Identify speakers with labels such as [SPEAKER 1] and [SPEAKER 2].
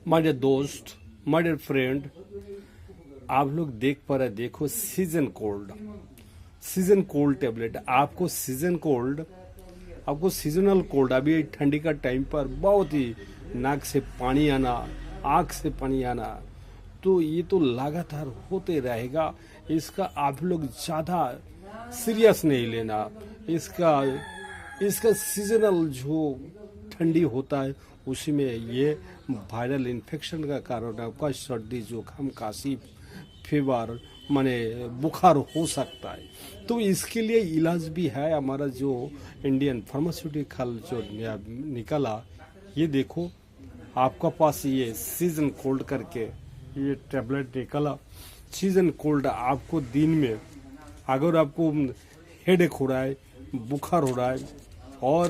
[SPEAKER 1] My dear दोस्त, my dear friend, आप लोग देख पा रहे, देखो सीजन कोल्ड टैबलेट। आपको सीजनल कोल्ड, अभी ठंडी का टाइम पर बहुत ही नाक से पानी आना, आंख से पानी आना, तो ये तो लगातार होते रहेगा। इसका आप लोग ज्यादा सीरियस नहीं लेना। इसका सीजनल जो ठंडी होता है उसी में ये वायरल इन्फेक्शन का कारण आपका सर्दी, जुकाम, खांसी, फीवर माने बुखार हो सकता है। तो इसके लिए इलाज भी है। हमारा जो इंडियन फार्मास्यूटिकल जो निकला, ये देखो आपका पास ये सीजन कोल्ड करके ये टैबलेट निकला। सीजन कोल्ड आपको दिन में अगर आपको हेडेक हो रहा है, बुखार हो रहा है और